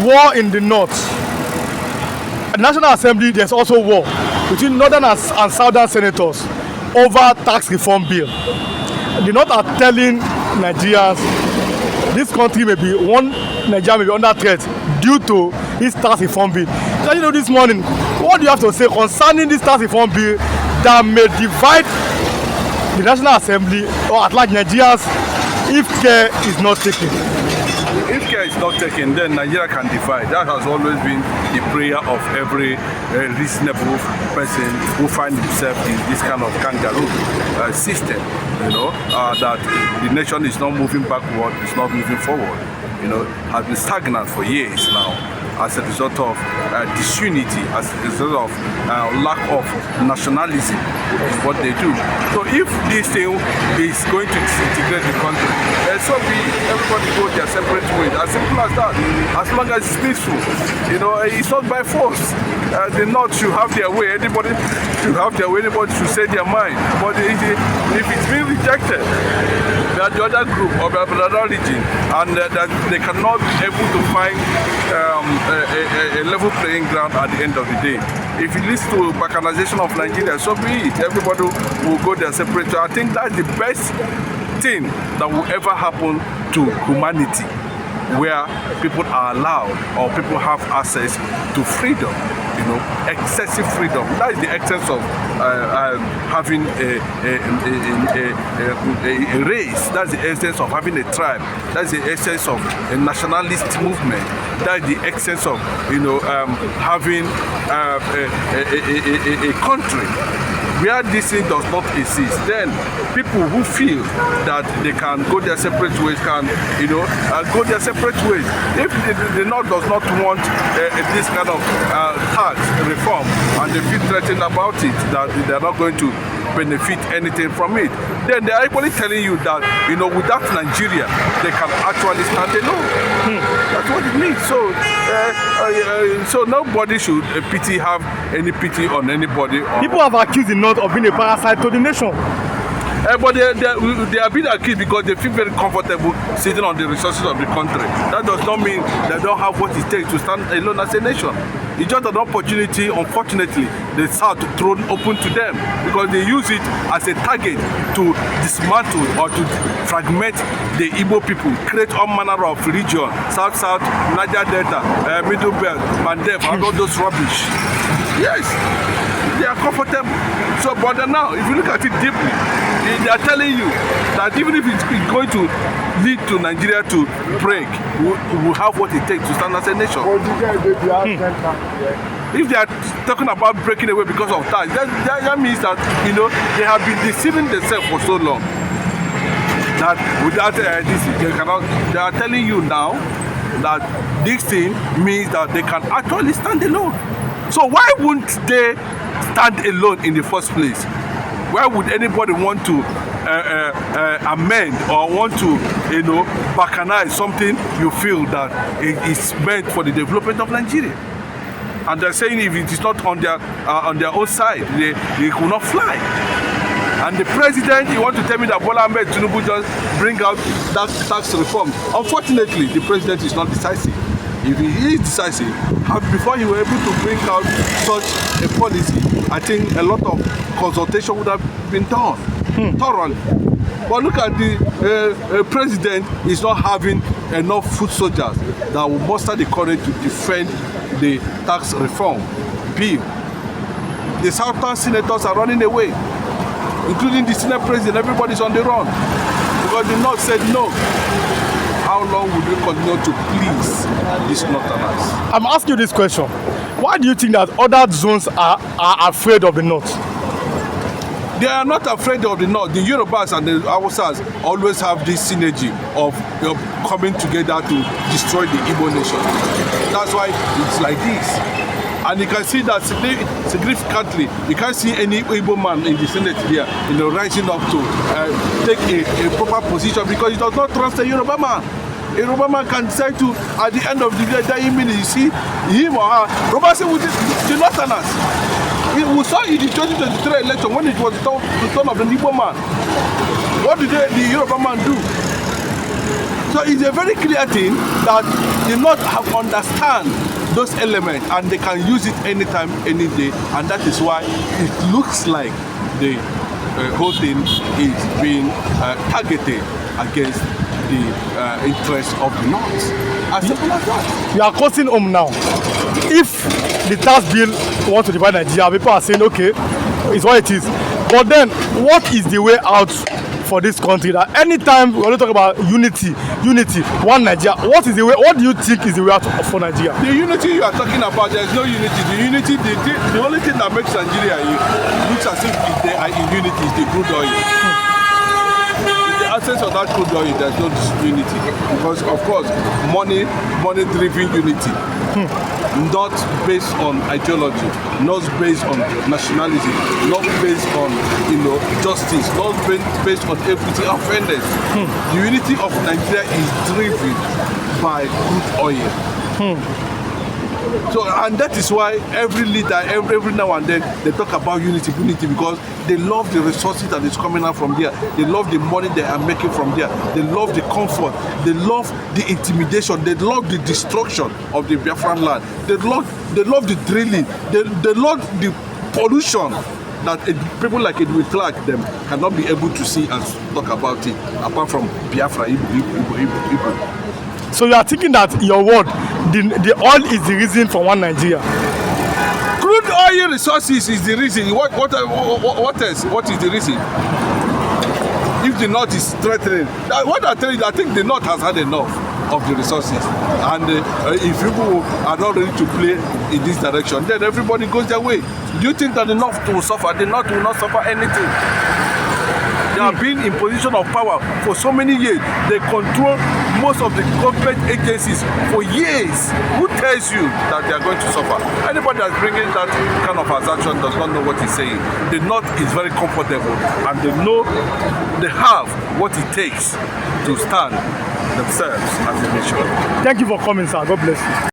war in the north. At the National Assembly, there's also war between northern and southern senators over tax reform bill. The north are telling Nigerians this country may be Nigeria may be under threat due to this tax reform bill. So, you know, this morning, what do you have to say concerning this tax reform bill that may divide the National Assembly or at large Nigerians if care is not taken? If care is not taken, then Nigeria can divide. That has always been the prayer of every reasonable person who finds himself in this kind of kangaroo system. You know, that the nation is not moving backward, it's not moving forward. You know, has been stagnant for years now as a result of disunity, as a result of lack of nationalism is what they do. So if this thing is going to disintegrate the country, so everybody go their separate ways. As simple as that. As long as it's peaceful, you know, it's not by force. The North should have their way. Anybody should have their way. Anybody should say their mind. But if it's being rejected, they are the other group or the other region, and that they cannot be able to find a level playing ground at the end of the day. If it leads to balkanization of Nigeria, so be it. Everybody will go their separate way. I think that's the best thing that will ever happen to humanity, where people are allowed or people have access to freedom, you know, excessive freedom. That is the essence of having a race. That's the essence of having a tribe. That's the essence of a nationalist movement. That's the essence of, you know, having a country. Where this thing does not exist, then people who feel that they can go their separate ways can, you know, go their separate ways. If the North does not want this kind of tax reform and they feel threatened about it, that they are not going to benefit anything from it, then they are actually telling you that, you know, without Nigeria, they can actually stand alone. That's what it means. So nobody should have any pity on anybody. People have accused the North of being a parasite to the nation. But they are being accused because they feel very comfortable sitting on the resources of the country. That does not mean they don't have what it takes to stand alone as a nation. It's just an opportunity, unfortunately, the South thrown open to them because they use it as a target to dismantle or to fragment the Igbo people, create all manner of religion, South, Niger Delta, Middle Belt, Mandef, and all those rubbish. Yes, they are comfortable. So, but now, if you look at it deeply, they are telling you that even if it's going to lead to Nigeria to break, we have what it takes to stand as a nation. If they are talking about breaking away because of tax, that means that, you know, they have been deceiving themselves for so long that without this, they are telling you now that this thing means that they can actually stand alone. So why wouldn't they stand alone in the first place? Why would anybody want to amend or want to, you know, balkanize something you feel that it is meant for the development of Nigeria? And they're saying if it is not on their own side, they will not fly. And the president, you want to tell me that Bola Ahmed Tinubu just bring out that tax reform? Unfortunately, the president is not decisive. If he is decisive, before he were able to bring out such a policy, I think a lot of consultation would have been done thoroughly. But look at the president is not having enough foot soldiers that will muster the courage to defend the tax reform bill. The Southern senators are running away, including the Senate president. Everybody's on the run because the North said no. How long will we continue to please these Northerners? I'm asking you this question. Why do you think that other zones are afraid of the North? They are not afraid of the North. The Yorubas and the Hausas always have this synergy of coming together to destroy the Igbo nation. That's why it's like this. And you can see that significantly, you can't see any Igbo man in the Senate here, you know, rising up to take a proper position because he does not trust the Yoruba man. A Yoruba man can decide to, at the end of the day, that minute, you see him or her, Robert with the Northerners. We saw in the 2023 election when it was the turn of the Igbo man. What did the Yoruba man do? So it's a very clear thing that the North have understand those elements and they can use it anytime, any day, and that is why it looks like the whole thing is being targeted against the interests of the North. As simple as that. You are closing home now. If the tax bill wants to divide Nigeria, people are saying, okay, it's what it is. But then, what is the way out for this country? That anytime we want to talk about unity, one Nigeria, what is the way? What do you think is the way out for Nigeria? The unity you are talking about, there is no unity. The only thing that makes Nigeria looks as if they are in unity is the crude oil. The absence of that crude oil, there is no unity, because of course, money-driven unity. Not based on ideology, not based on nationalism, not based on justice, not based on equity and fairness. The unity of Nigeria is driven by crude oil. So, and that is why every leader, every now and then, they talk about unity, because they love the resources that is coming out from there. They love the money they are making from there. They love the comfort. They love the intimidation. They love the destruction of the Biafran land. They love the drilling. They love the pollution that people like Edwin Clark them cannot be able to see and talk about it, apart from Biafra. So you are thinking that your word, the oil is the reason for one Nigeria? Crude oil resources is the reason. What else? What is the reason? If the North is threatening, what I tell you, I think the North has had enough of the resources, and if people are not ready to play in this direction, then everybody goes their way. Do you think that the North will suffer? The North will not suffer anything. They have been in position of power for so many years. They control most of the government agencies for years. Who tells you that they are going to suffer? Anybody that's bringing that kind of assertion does not know what he's saying. The North is very comfortable, and they know they have what it takes to stand themselves as a nation. Thank you for coming, sir. God bless you.